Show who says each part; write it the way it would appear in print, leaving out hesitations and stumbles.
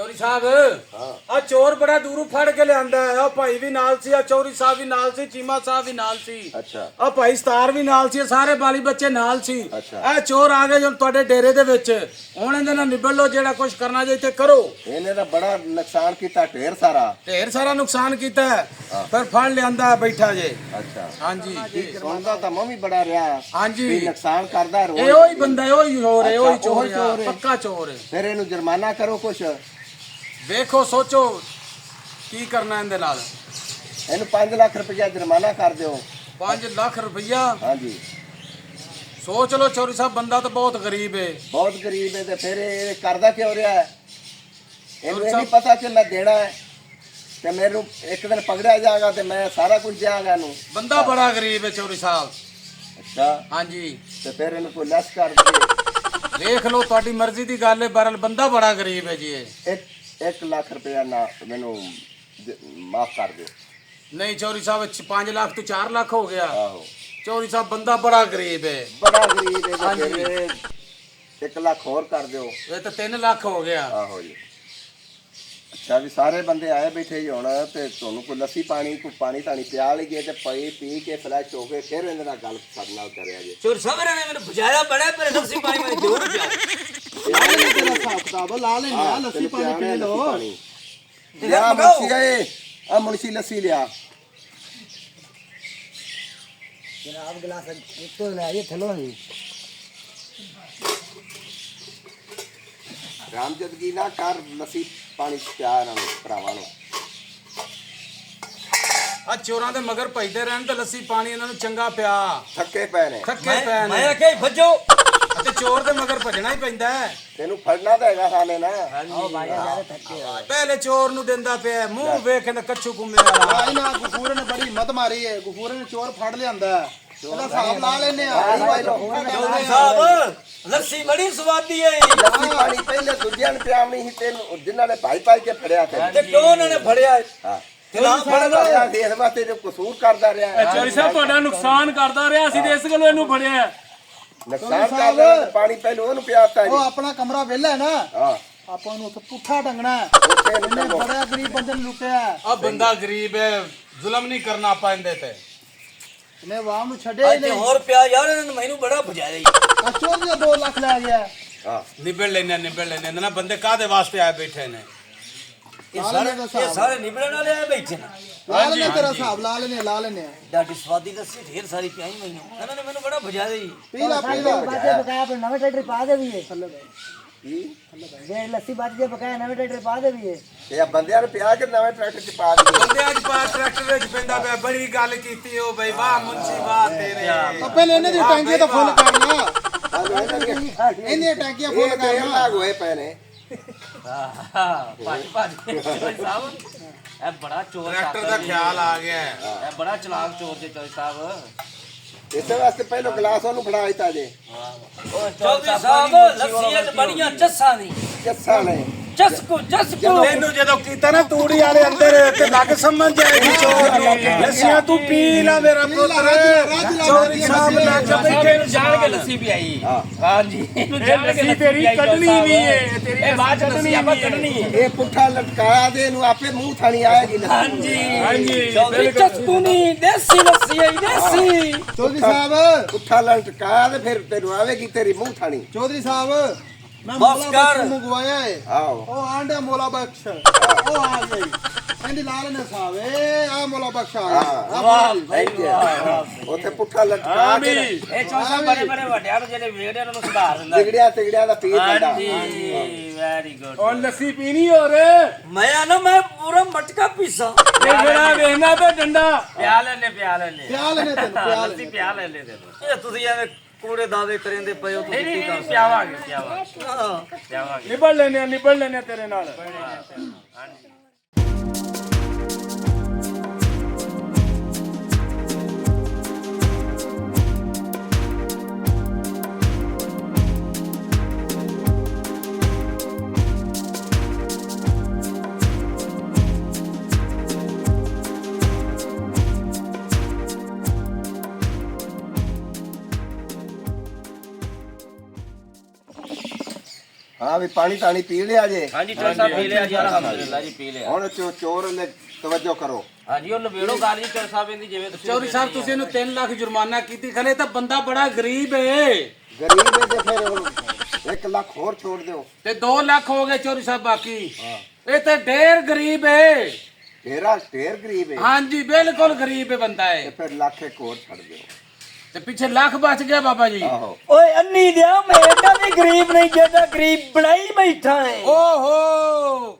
Speaker 1: ਚੌਰੀ ਸਾਹਿਬ ਆ ਚੋਰ ਬੜਾ ਦੂਰੋਂ ਫੜ ਕੇ ਲਿਆਂਦਾ ਆ ਭਾਈ ਵੀ ਨਾਲ ਸੀ ਆ ਚੌਰੀ ਸਾਹਿਬ ਵੀ ਨਾਲ ਸੀ ਚੀਮਾ ਸਾਹਿਬ ਵੀ ਨਾਲ ਸੀ
Speaker 2: ਅੱਛਾ
Speaker 1: ਆ ਭਾਈ ਸਤਾਰ ਵੀ ਨਾਲ ਸੀ ਸਾਰੇ ਬਾਲੀ ਬੱਚੇ ਨਾਲ ਸੀ
Speaker 2: ਅੱਛਾ।
Speaker 1: ਇਹ ਚੋਰ ਆ ਗਏ ਜੋ ਤੁਹਾਡੇ ਡੇਰੇ ਦੇ ਵਿੱਚ ਹੁਣ ਇਹਦੇ ਨਾਲ ਨਿਬੜ ਲੋ ਜਿਹੜਾ ਕੁਝ ਕਰਨਾ ਜੇ ਇੱਥੇ ਕਰੋ।
Speaker 2: ਇਹਨੇ ਤਾਂ ਬੜਾ ਨੁਕਸਾਨ ਕੀਤਾ ਢੇਰ ਸਾਰਾ
Speaker 1: ਨੁਕਸਾਨ ਕੀਤਾ ਫਿਰ ਫੜ ਲਿਆਂਦਾ ਬੈਠਾ ਜੇ।
Speaker 2: ਅੱਛਾ
Speaker 1: ਹਾਂਜੀ
Speaker 2: ਸੁਣਦਾ ਤਾਂ ਮੈਂ ਵੀ ਬੜਾ ਰਿਹਾ
Speaker 1: ਹਾਂਜੀ
Speaker 2: ਵੀ ਨੁਕਸਾਨ ਕਰਦਾ ਰੋਜ਼
Speaker 1: ਇਹ ਉਹੀ ਬੰਦਾ ਉਹੀ ਚੋਰ ਹੈ ਉਹੀ
Speaker 2: ਅੱਛਾ,
Speaker 1: ਚੋਰ
Speaker 2: ਉਹੀ ਚੋਰ
Speaker 1: ਹੈ
Speaker 2: ਹੈ।
Speaker 1: ਪੱਕਾ ਚੋਰ ਹੈ।
Speaker 2: ਫਿਰ ਇਹਨੂੰ ਜੁਰਮਾਨਾ ਕਰੋ ਕੁਛ
Speaker 1: ਵੇਖੋ ਸੋਚੋ ਕੀ ਕਰਨਾ ਇਹਦੇ ਨਾਲ।
Speaker 2: ਇਹਨੂੰ 5 ਲੱਖ ਰੁਪਇਆ ਜੁਰਮਾਨਾ ਕਰ ਦਿਓ।
Speaker 1: 5 ਲੱਖ ਰੁਪਈਆ
Speaker 2: ਹਾਂਜੀ
Speaker 1: ਸੋਚ ਲਓ ਚੌਰੀ ਸਾਹਿਬ ਬੰਦਾ ਤਾਂ ਬਹੁਤ ਗਰੀਬ ਹੈ
Speaker 2: ਬਹੁਤ ਗਰੀਬ ਹੈ ਤੇ ਫਿਰ ਇਹ ਕਰਦਾ ਕਿਉਂ ਰਿਹਾ ਹੈ? ਇਹਨੂੰ ਇਹ ਨਹੀਂ ਪਤਾ ਕਿ ਮੈਂ ਦੇਣਾ ਹੈ ਤੇ ਮੈਨੂੰ ਇੱਕ ਦਿਨ ਪਕੜਿਆ ਜਾਏਗਾ ਤੇ ਮੈਂ ਸਾਰਾ ਕੁਝ ਦਿਆਂਗਾ ਇਹਨੂੰ।
Speaker 1: ਬੰਦਾ ਬੜਾ ਗਰੀਬ ਹੈ ਚੌਰੀ ਸਾਹਿਬ।
Speaker 2: ਅੱਛਾ
Speaker 1: ਹਾਂਜੀ
Speaker 2: ਤੇ ਫਿਰ ਇਹਨੂੰ ਕੋਈ ਲੈਸ ਕਰ ਦੇ।
Speaker 1: ਦੇਖ ਲਓ ਤੁਹਾਡੀ ਮਰਜ਼ੀ ਦੀ ਗੱਲ ਹੈ ਬਰਲ ਬੰਦਾ ਬੜਾ ਗਰੀਬ ਹੈ ਜੀ ਇਹ।
Speaker 2: 1 ਲੱਖ ਰੁਪਇਆ ਨਾ ਮੈਨੂੰ ਮਾਫ ਕਰ ਦਿਓ।
Speaker 1: ਨਹੀਂ ਚੌਰੀ ਸਾਹਿਬ 5 ਲੱਖ ਤੋਂ 4 ਲੱਖ ਹੋ ਗਿਆ।
Speaker 2: ਆਹੋ
Speaker 1: ਚੌਰੀ ਸਾਹਿਬ ਬੰਦਾ ਬੜਾ ਗਰੀਬ ਹੈ।
Speaker 2: ਬੜਾ ਗਰੀਬ ਹੈ
Speaker 1: ਹਾਂਜੀ।
Speaker 2: ਤੇ ਫਿਰ 1 ਲੱਖ ਹੋਰ ਕਰ ਦਿਓ।
Speaker 1: ਇਹ ਤਾਂ 3 ਲੱਖ ਹੋ ਗਿਆ।
Speaker 2: ਆਹੋ ਜੀ ਅੱਛਾ ਵੀ ਸਾਰੇ ਬੰਦੇ ਆਏ ਬੈਠੇ ਜੀ ਹੁਣ ਤੇ ਤੁਹਾਨੂੰ ਕੋਈ ਲੱਸੀ ਪਾਣੀ ਕੋਈ ਪਾਣੀ ਧਾਣੀ ਪਿਆ ਲਈਏ ਤੇ ਪੀ ਕੇ ਫਲੈਸ਼ ਹੋ ਕੇ ਫਿਰ ਇਹਦੇ ਨਾਲ ਗੱਲ ਸਾਡੇ ਨਾਲ ਕਰਿਆ ਜੀ।
Speaker 3: ਚੋਰ ਸਾਹਿਬ ਨੇ ਮੈਨੂੰ ਬੁਝਾਇਆ ਬੜਾ ਪਰ ਲੱਸੀ ਪਾਣੀ ਮੈਂ ਜ਼ਰੂਰ ਪਿਆ
Speaker 2: ਤੇਰਾ ਹਿਸਾਬ ਕਿਤਾਬ ਲਾ ਲੈਣਾ ਲੱਸੀ ਪਾਣੀ ਪੀ ਲੋ। ਲਿਆ ਮੁਨਸ਼ੀ ਗਏ ਆ ਮੁਨਸ਼ੀ ਲੱਸੀ ਲਿਆ।
Speaker 3: ਜਨਾਬ ਗਲਾਸ ਉੱਤੋਂ ਲੈ ਇਹ ਥਲੋ ਹੀ
Speaker 2: ਰਾਮਜਦਗੀ ਨਾ ਕਰ ਲੱਸੀ ਪਾਣੀ ਪਿਆ ਇਹਨਾਂ ਨੂੰ ਭਰਾਵਾਂ ਨੂੰ।
Speaker 1: ਆ ਚੋਰਾਂ ਦੇ ਮਗਰ ਭਜਦੇ ਰਹਿਣ ਤੇ ਲੱਸੀ ਪਾਣੀ ਇਹਨਾਂ ਨੂੰ ਚੰਗਾ ਪਿਆ।
Speaker 2: ਥੱਕੇ ਪਏ ਨੇ
Speaker 1: ਥੱਕੇ ਪੈ
Speaker 3: ਮੈਂ
Speaker 1: ਨੇ
Speaker 3: ਆਖਿਆ ਭੱਜੋ
Speaker 1: ਤੇ ਚੋਰ ਦੇ ਮਗਰ ਭਜਣਾ ਹੀ ਪੈਂਦਾ ਹੈ।
Speaker 2: ਤੈਨੂੰ ਫੜਨਾ ਤਾਂ ਹੈਗਾ ਸਾਲੇ ਨਾ।
Speaker 3: ਆਓ ਭਾਈ ਯਾਰ ਥੱਕੇ ਹੋ
Speaker 1: ਪਹਿਲੇ ਚੋਰ ਨੂੰ ਦਿੰਦਾ ਪਿਆ ਮੂੰਹ ਵੇਖ ਕੇ ਕੱਛੂ ਕੁੰਮੇ ਵਾਲਾ।
Speaker 4: ਆਈ ਨਾ ਗਫੂਰ ਨੇ ਬੜੀ ਹਿੰਮਤ ਮਾਰੀ ਹੈ। ਗਫੂਰ ਨੇ ਚੋਰ ਫੜ ਲਿਆਂਦਾ ਇਹਦਾ ਹਿਸਾਬ ਲਾ ਲੈਨੇ ਆ।
Speaker 3: ਚੌਧਰੀ ਸਾਹਿਬ ਲੱਸੀ ਬੜੀ ਸਵਾਦੀ ਹੈ
Speaker 2: ਲੱਸੀ ਪਾਣੀ ਪਹਿਲੇ ਦੂਜਿਆਂ ਨੂੰ ਪਿਆਵਣੀ ਸੀ ਤੈਨੂੰ ਜਿਨ੍ਹਾਂ ਨੇ ਭਾਈ ਕੇ ਫੜਿਆ
Speaker 3: ਤੇ ਕਿਉਂ ਉਹਨਾਂ ਨੇ ਫੜਿਆ
Speaker 2: ਹਾਂ
Speaker 3: ਤੇ ਨਾ
Speaker 2: ਫੜਦਾ ਇਸ ਵਾਸਤੇ ਜੋ ਕਸੂਰ ਕਰਦਾ ਰਿਹਾ
Speaker 5: ਚੌਰੀ ਸਾਹਿਬ ਤੁਹਾਡਾ ਨੁਕਸਾਨ ਕਰਦਾ ਰਿਹਾ ਸੀ ਤੇ ਇਸ ਗੱਲੋਂ ਇਹਨੂੰ ਫੜਿਆ।
Speaker 2: ਨੁਕਸਾਨ ਕਰਦਾ ਤੇ ਪਾਣੀ ਪਹਿਲੇ ਉਹਨੂੰ ਪਿਆਤਾ ਜੀ।
Speaker 4: ਉਹ ਆਪਣਾ ਕਮਰਾ ਵਿਹਲਾ ਹੈ ਨਾ
Speaker 2: ਹਾਂ
Speaker 4: ਆਪਾਂ ਨੂੰ ਉੱਥੇ ਪੁੱਠਾ ਟੰਗਣਾ ਹੈ।
Speaker 2: ਉੱਥੇ
Speaker 4: ਇਹਨੇ
Speaker 2: ਇਹਨੂੰ
Speaker 4: ਬੜਾ ਗਰੀਬ ਬੰਦੇ ਨੂੰ ਲੁੱਟਿਆ
Speaker 1: ਆ ਬੰਦਾ ਗਰੀਬ ਹੈ ਜ਼ੁਲਮ ਨਹੀਂ ਕਰਨਾ ਆਪਾਂ ਇਹਦੇ ਤੇ।
Speaker 4: ਇਹਨੇ ਵਾਹ ਨੂੰ ਛੱਡਿਆ ਹੀ
Speaker 3: ਅੱਜ ਤੇ
Speaker 4: ਨਹੀਂ।
Speaker 3: ਹੋਰ ਪਿਆ ਯਾਰ ਇਹਨਾਂ ਨੇ ਮੈਨੂੰ ਬੜਾ ਬੁਝਾਇਆ ਜੀ
Speaker 4: ਆ ਚੋਰ ਦੇ 2 ਲੱਖ ਲੈ ਗਿਆ।
Speaker 2: ਹਾਂ
Speaker 1: ਨਿਬੜ ਲੈਣੇ ਨਾ ਬੰਦੇ ਕਾਦੇ ਵਾਸਤੇ ਆਏ ਬੈਠੇ ਨੇ।
Speaker 3: ਇਹ ਸਾਰੇ ਨਿਬੜਨ ਵਾਲੇ ਆਏ ਬੈਠੇ ਨੇ
Speaker 4: ਲਾ ਲੈਨੇ ਤੇਰਾ ਹਿਸਾਬ ਲਾ ਲੈਨੇ ਆ।
Speaker 3: ਡਾਡੀ ਸਵਾਦੀ ਲੱਸੀ ਢੇਰ ਸਾਰੀ ਪਿਆਈ ਮੈਨੂੰ ਇਹਨਾਂ ਨੇ ਮੈਨੂੰ ਬੜਾ ਬੁਝਾਇਆ ਜੀ
Speaker 4: ਪੀ ਲਾ
Speaker 6: ਬਾਜੇ ਬਕਾਇਆ ਪਰ ਨਵੇਂ ਟਰੈਕਟਰ ਪਾ ਦੇ ਵੀ
Speaker 2: ਕੀ
Speaker 6: ਜੇ ਲੱਸੀ ਬਾਜੇ ਬਕਾਇਆ ਨਵੇਂ ਟਰੈਕਟਰ ਪਾ ਦੇ ਵੀ
Speaker 2: ਇਹ ਬੰਦਿਆਂ ਨੂੰ ਪਿਆ ਕੇ ਨਵੇਂ ਟਰੈਕਟਰ ਚ ਪਾ ਦੇ।
Speaker 1: ਬੰਦੇ ਅੱਜ ਪਾ ਟਰੈਕਟਰ ਵਿੱਚ ਪੈਂਦਾ ਪਿਆ ਬੜੀ ਗੱਲ ਕੀਤੀ ਉਹ ਬਈ ਵਾਹ ਮੁੰਸ਼ੀ ਵਾਹ ਤੇਰੇ।
Speaker 4: ਪਹਿਲੇ ਇਹਨਾਂ ਦੀ ਟੈਂਕੀ ਤਾਂ ਫੁੱਲ ਕਰਨਾ।
Speaker 2: ਇਹਨਾਂ
Speaker 4: ਇਹਨੇ ਟੈਂਕੀਆਂ ਫੁੱਲ
Speaker 2: ਤੇਲ
Speaker 4: ਕਰਨਾ।
Speaker 2: ਲਾਗ ਹੋਏ ਪਏ ਨੇ।
Speaker 3: ਭੱਜ ਚੋਰ ਸਾਹਿਬ ਇਹ ਬੜਾ ਚੋਰ
Speaker 1: ਟਰੈਕਟਰ ਦਾ ਖਿਆਲ ਆ ਗਿਆ।
Speaker 3: ਇਹ ਬੜਾ ਚਲਾਕ ਚੋਰ ਜੇ ਚੋਰ ਸਾਹਿਬ
Speaker 2: ਇਸੇ ਵਾਸਤੇ ਪਹਿਲਾਂ ਗਲਾਸ ਉਹਨੂੰ ਫੜਾ ਦਿੱਤਾ ਜੇ।
Speaker 3: ਚੌਧਰੀ ਸਾਹਿਬ ਲੱਸੀਆਂ ਚ ਬੜੀਆਂ ਚੱਸਾਂ ਦੀ
Speaker 2: ਕਿੱਸਾ ਨੇ
Speaker 3: ਚਸਕੋ
Speaker 1: ਇਹਨੂੰ ਜਦੋਂ ਕੀਤਾ ਨਾ ਤੂੜੀ ਵਾਲੇ ਅੰਦਰ ਤੇ ਲੱਗ ਸਮਝ ਜਾਏਗੀ ਚੋਰ ਦੀ। ਲੱਸੀਆਂ ਤੂੰ ਪੀ ਲਾ ਮੇਰਾ ਪੁੱਤਰ। ਚੌਧਰੀ ਸਾਹਿਬ ਲੱਗ ਬੈਠੇ ਨੂੰ
Speaker 3: ਜਾਣ ਕੇ ਲੱਸੀ ਵੀ ਆਈ ਹਾਂਜੀ ਇਹਨੂੰ ਜਾਣ ਕੇ
Speaker 5: ਲੱਸੀ ਤੇਰੀ ਕੱਢਣੀ ਵੀ ਹੈ ਤੇਰੀ
Speaker 3: ਇਹ ਬਾਅਦ ਚ ਲੱਸੀ ਆਪਾਂ ਕੱਢਣੀ ਹੈ
Speaker 2: ਇਹ ਪੁੱਠਾ ਲਟਕਾਇਆ ਦੇ ਇਹਨੂੰ ਆਪੇ ਮੂੰਹ ਥਾਣੀ ਆਏਗੀ ਲੱਸੀ।
Speaker 5: ਹਾਂਜੀ
Speaker 3: ਚੌਧਰੀ ਚਸਕੂਨੀ ਦੇਸੀ ਲੱਸੀ ਹੈ ਦੇਸੀ
Speaker 4: ਚੌਧਰੀ ਸਾਹਿਬ
Speaker 2: ਪੁੱਠਾ ਲਟਕਾਇਆ ਤੇ ਫਿਰ ਤੈਨੂੰ ਆਵੇਗੀ ਤੇਰੀ ਮੂੰਹ ਥਾਣੀ।
Speaker 4: ਚੌਧਰੀ ਸਾਹਿਬ ਮੈਂ
Speaker 3: ਬਸ
Speaker 4: ਮੋਲਾ
Speaker 3: ਕਰ।
Speaker 4: ਬਖਸ਼ ਮੰਗਵਾਇਆ ਹੈ।
Speaker 2: ਆਹੋ
Speaker 4: ਉਹ ਆਂਡੇ ਮੋਲਾ ਬਖਸ਼ ਉਹ ਆ ਗਈ ਕਹਿੰਦੀ ਲਾ ਲੈਨੇ ਸਾਹਿਬ ਆ ਮੋਲਾ ਬਖਸ਼ ਆ ਗਿਆ।
Speaker 3: ਵਾਹ ਭਾਈ ਵਾਹ
Speaker 2: ਉੱਥੇ ਪੁੱਠਾ ਲਟਕਾ ਕੇ
Speaker 3: ਇਹ ਚੌਧਰੀ ਬੜੇ ਬੜੇ ਵੱਡਿਆਂ ਨੂੰ ਜਿਹੜੇ ਵੇਖਦੇ ਉਹਨਾਂ ਨੂੰ ਸੁਧਾਰ ਦਿੰਦਾ
Speaker 2: ਤਿਗੜਿਆ ਦਾ ਪੀਰ ਬੰਦਾ।
Speaker 3: ਹਾਂਜੀ ਵੈਰੀ ਗੁੱਡ
Speaker 5: ਔਰ ਲੱਸੀ ਪੀਣੀ ਹੋਰ
Speaker 3: ਮੈਂ ਪੂਰਾ ਮਟਕਾ ਪੀਸਾਂ
Speaker 5: ਇਹ ਜਿਹੜਾ ਵੇਖਣਾ ਤੇ ਡੰਡਾ
Speaker 3: ਪਿਆ ਲੈਨੇ
Speaker 4: ਪਿਆ ਲੈਨੇ ਤੈਨੂੰ ਪਿਆ ਲੈਨੇ।
Speaker 3: ਪਿਆ ਲੈਨੇ ਤੈਨੂੰ ਇਹ ਤੁਸੀਂ ਐਵੇਂ ਕੂੜੇ ਦਾਅਵੇ ਕਰਿੰਦੇ ਪਏ ਹੋ ਤੁਸੀਂ ਕੀ ਕਰ ਪਿਆਵਾਂਗੇ
Speaker 5: ਨਿਬੜ ਲੈਨੇ ਤੇਰੇ ਨਾਲ।
Speaker 2: ਹਾਂ ਵੀ ਪਾਣੀ ਤਾਣੀ ਪੀ ਲਿਆ ਜੇ
Speaker 3: ਹਾਂਜੀ ਚੋਰ ਸਾਹਿਬ ਪੀ ਲਿਆ ਜੀ ਅਲਹਮਦੁਲਿਲਾ ਜੀ ਪੀ ਲਿਆ
Speaker 2: ਹੁਣ ਚੋਰ ਨੇ ਤਵੱਜੋ ਕਰੋ
Speaker 3: ਹਾਂਜੀ ਉਹ ਨਵੇੜੋ ਗੱਲ ਜੀ ਚੋਰ ਸਾਹਿਬ ਇਹਦੀ ਜਿਵੇਂ ਤੁਸੀਂ
Speaker 5: ਚੌਧਰੀ ਸਾਹਿਬ ਤੁਸੀਂ ਇਹਨੂੰ 3 ਲੱਖ ਜੁਰਮਾਨਾ ਕੀਤੀ ਖਲੇ ਤਾਂ ਬੰਦਾ ਬੜਾ ਗਰੀਬ ਏ
Speaker 2: ਗਰੀਬ ਹੈ ਤੇ ਫਿਰ 1 ਲੱਖ ਹੋਰ ਛੋੜ ਦਿਓ
Speaker 5: ਤੇ 2 ਲੱਖ ਹੋ ਗਏ ਚੌਧਰੀ ਸਾਹਿਬ ਬਾਕੀ ਇਹ ਤਾਂ ਢੇਰ ਗਰੀਬ ਏ
Speaker 2: ਢੇਰ ਗਰੀਬ ਹੈ
Speaker 5: ਹਾਂਜੀ ਬਿਲਕੁਲ ਗਰੀਬ ਏ ਬੰਦਾ
Speaker 2: ਤੇ
Speaker 5: ਏ
Speaker 2: ਫਿਰ ਲੱਖ ਇੱਕ ਹੋਰ ਛੱਡ ਦਿਓ
Speaker 5: ਤੇ ਪਿੱਛੇ ਲੱਖ ਬਚ ਗਿਆ ਬਾਬਾ ਜੀ
Speaker 2: ਆਹੋ
Speaker 6: ਓਏ ਅੰਨੀ ਦਿਆ ਮੈਂ ਏਡਾ ਵੀ ਗਰੀਬ ਨਹੀਂ ਜਿਹੜਾ ਗਰੀਬ ਬਣਾਈ ਬੈਠਾ ਹੈ
Speaker 5: ਓਹੋ